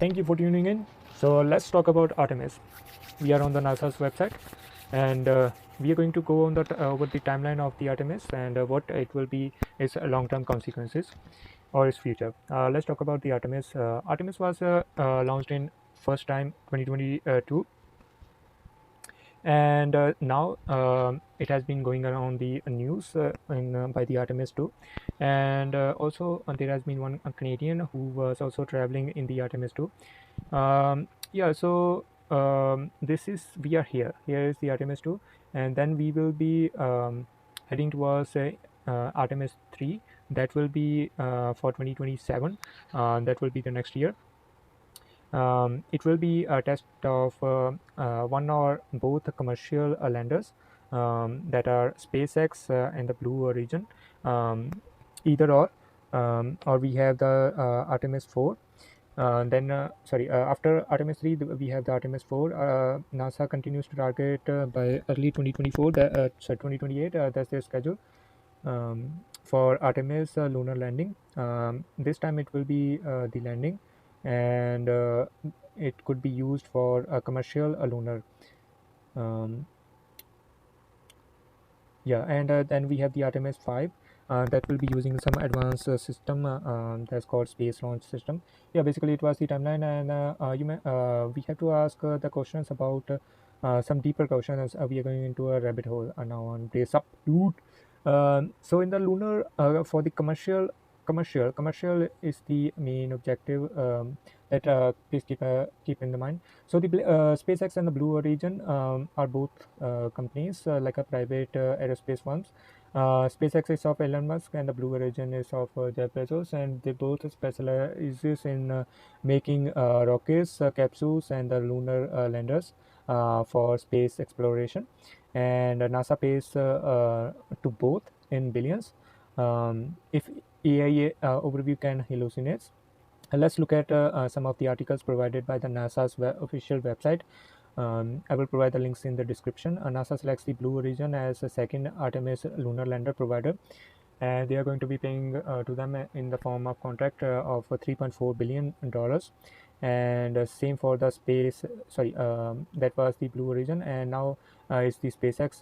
Thank you for tuning in. So let's talk about Artemis. We are on the NASA's website, and we are going to go on over the timeline of the Artemis and what it will be its long-term consequences or its future. Let's talk about the Artemis. Artemis was launched in first time 2022, and now it has been going around the news by the Artemis 2, and also there has been one Canadian who was also traveling in the Artemis 2. Yeah, so this is we are here is the Artemis 2, and then we will be heading towards Artemis 3. That will be for 2027. That will be the next year. It will be a test of one or both commercial landers that are SpaceX and the Blue Origin, either or we have the Artemis 4. After Artemis 3, we have the Artemis 4. NASA continues to target by early 2024, 2028, that's their schedule for Artemis lunar landing. This time it will be the landing, and it could be used for a commercial lunar. Um, yeah, and then we have the Artemis 5 that will be using some advanced system that's called space launch system. Yeah, basically it was the timeline, and we have to ask the questions about some deeper questions. We are going into a rabbit hole now on brace up, dude. So in the lunar for the commercial is the main objective that please keep in the mind. So the SpaceX and the Blue Origin are both companies like a private aerospace firms. SpaceX is of Elon Musk and the Blue Origin is of Jeff Bezos, and they both specializes in making rockets, capsules, and the lunar landers for space exploration. And NASA pays to both in billions. If AIA overview can hallucinate. Let's look at some of the articles provided by the NASA's official website. I will provide the links in the description. NASA selects the Blue Origin as a second Artemis lunar lander provider, and they are going to be paying to them in the form of contract of $3.4 billion. And same for the space. Sorry, that was the Blue Origin, and now it's the SpaceX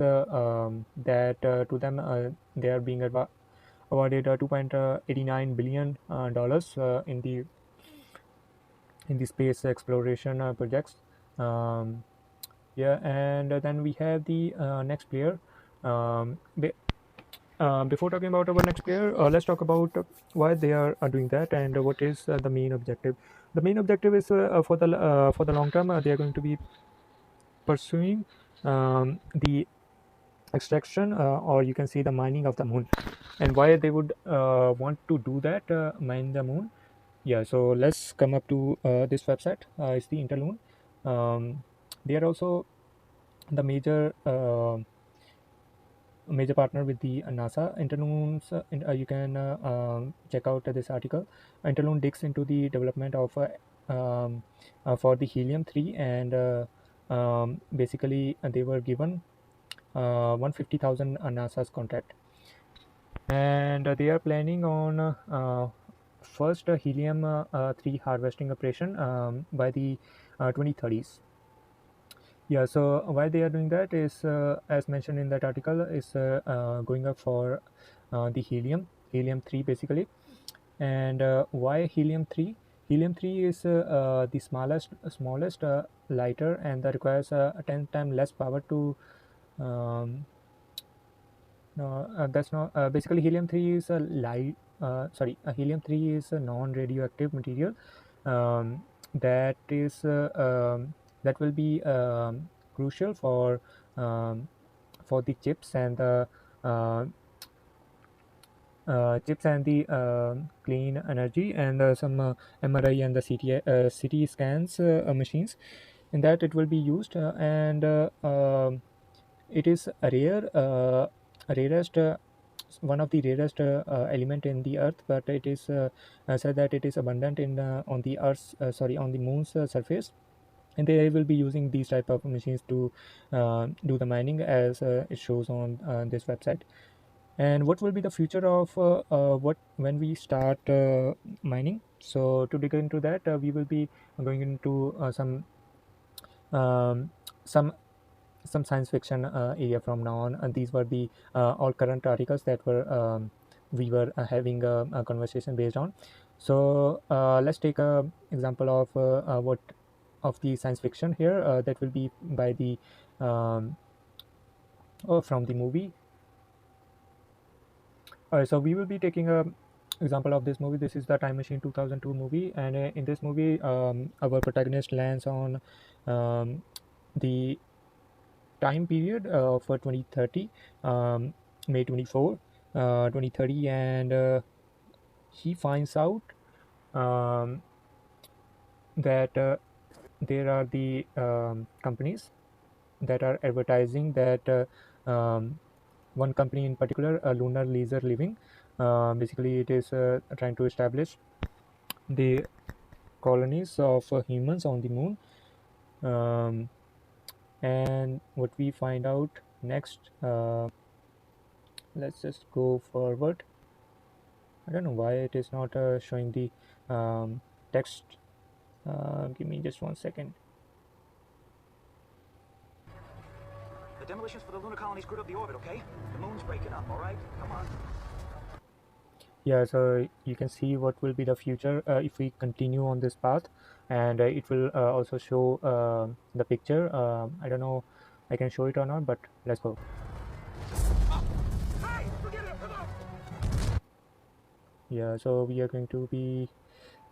that to them they are being awarded $2.89 billion in the space exploration projects. Um, yeah, and then we have the next player. Um, Before talking about our next player, let's talk about why they are doing that and what is the main objective. The main objective is for the long term. They are going to be pursuing the extraction or you can say the mining of the moon. And why they would want to do that, mine the moon. Yeah, so let's come up to this website. It's the Interloon. They are also the major partner with the NASA. Interloons, you can check out this article. Interloon digs into the development of for the helium 3, and basically they were given 150,000 NASA's contract, and they are planning on first helium 3 harvesting operation by the 2030s. Yeah, so why they are doing that is, as mentioned in that article, is going up for the helium 3 basically. And why helium 3? Helium 3 is the smallest, lighter, and that requires 10 times less power to no, that's not. Basically, helium 3 is a helium 3 is a non-radioactive material that is that will be crucial um, for the uh, chips and the clean energy, and some MRI and the CT scans machines. In that, it will be used, and it is a rarest one of the rarest element in the earth, but it is said that it is abundant in on the earth's on the moon's surface, and they will be using these type of machines to do the mining, as it shows on this website. And what will be the future of what when we start mining? So to dig into that, we will be going into um, some some science fiction area from now on. And these were the all current articles that were we were having a conversation based on. So let's take a example of what of the science fiction here that will be by the um, from the movie. So we will be taking a example of this movie. This is the Time Machine 2002 movie, and in this movie, our protagonist lands on the time period for 2030, May 24, 2030, and he finds out um, that there are the companies that are advertising that one company in particular, Lunar Laser Living, basically it is trying to establish the colonies of humans on the moon. um, and what we find out next, let's just go forward. I don't know why it is not showing the text. Give me just 1 second. The demolitions for the lunar colony screwed up the orbit, okay? The moon's breaking up, all right? Come on. Yeah, so you can see what will be the future if we continue on this path, and it will also show the picture. I don't know I can show it or not, but let's go. Hey, forget it, come on! Yeah, so we are going to be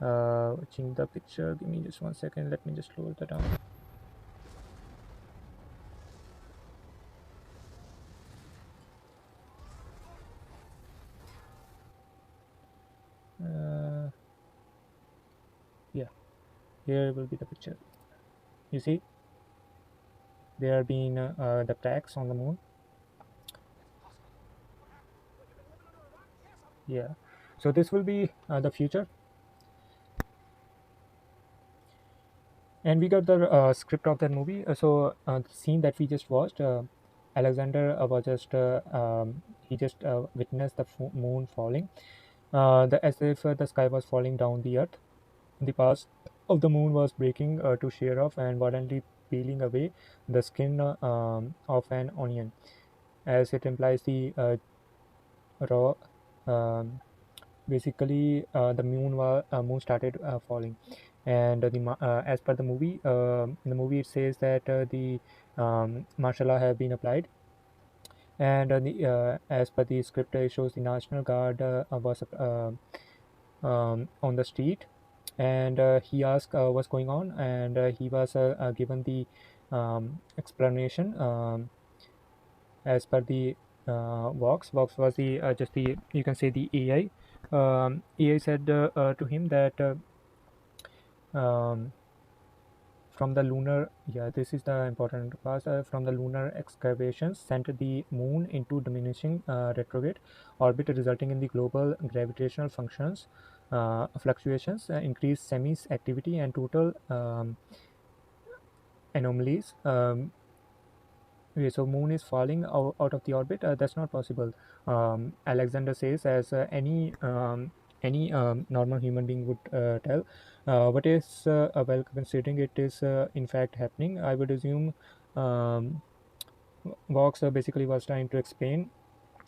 watching the picture. Give me just 1 second, let me just slow that down. uh, yeah, here will be the picture. You see there are being the cracks on the moon. Yeah, so this will be the future. And we got the script of that movie. So the scene that we just watched, Alexander was just he just witnessed the moon falling, as if the sky was falling down the earth. The path of the moon was breaking to shear off and violently peeling away the skin of an onion, as it implies the raw. Um, Basically, the moon started falling, and as per the movie, in the movie it says that the martial law have been applied, and as per the script, it shows the National Guard was on the street, and he asked what's going on, and he was given the explanation as per the Vox. Vox was the just the, you can say, the AI. AI said to him that um, from the lunar, yeah, this is the important part, from the lunar excavations sent the moon into diminishing retrograde orbit, resulting in the global gravitational functions fluctuations, increased semis activity, and total anomalies. Okay, so moon is falling out of the orbit. That's not possible. Alexander says, as any normal human being would tell. What is well, considering it is in fact happening, I would assume. Vox basically was trying to explain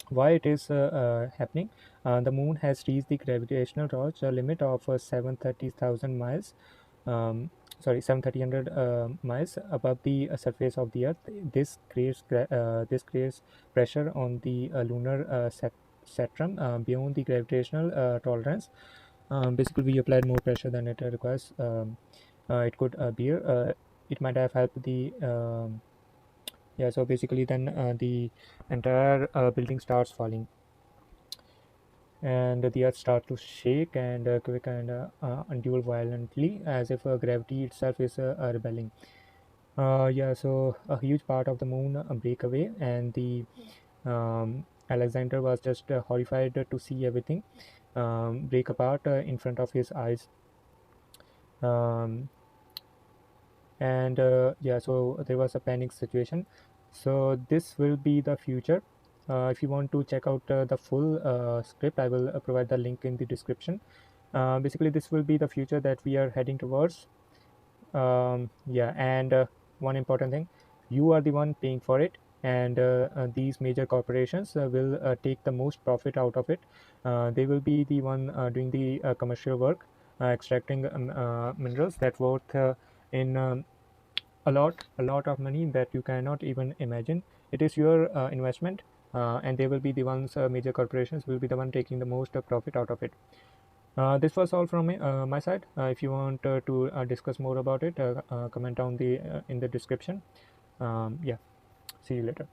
why it is happening. The moon has reached the gravitational Roche limit of 730,000 miles. Um, sorry, 7,300 miles above the surface of the Earth. This creates pressure on the lunar spectrum beyond the gravitational tolerance. Basically, we applied more pressure than it requires. It could bear. It might have helped the yeah. So basically, then the entire building starts falling, and the earth starts to shake and quick and undule violently, as if gravity itself is rebelling. Yeah, so a huge part of the moon break away, and the Alexander was just horrified to see everything break apart in front of his eyes. Um, and yeah, so there was a panic situation. So this will be the future. If you want to check out the full script, I will provide the link in the description. Basically, this will be the future that we are heading towards. Yeah, and one important thing, you are the one paying for it, and these major corporations will take the most profit out of it. They will be the one doing the commercial work, extracting minerals that worth in a lot of money that you cannot even imagine. It is your investment, and they will be the ones, major corporations will be the one taking the most profit out of it. This was all from my side. If you want to discuss more about it, comment down the in the description. Yeah, see you later.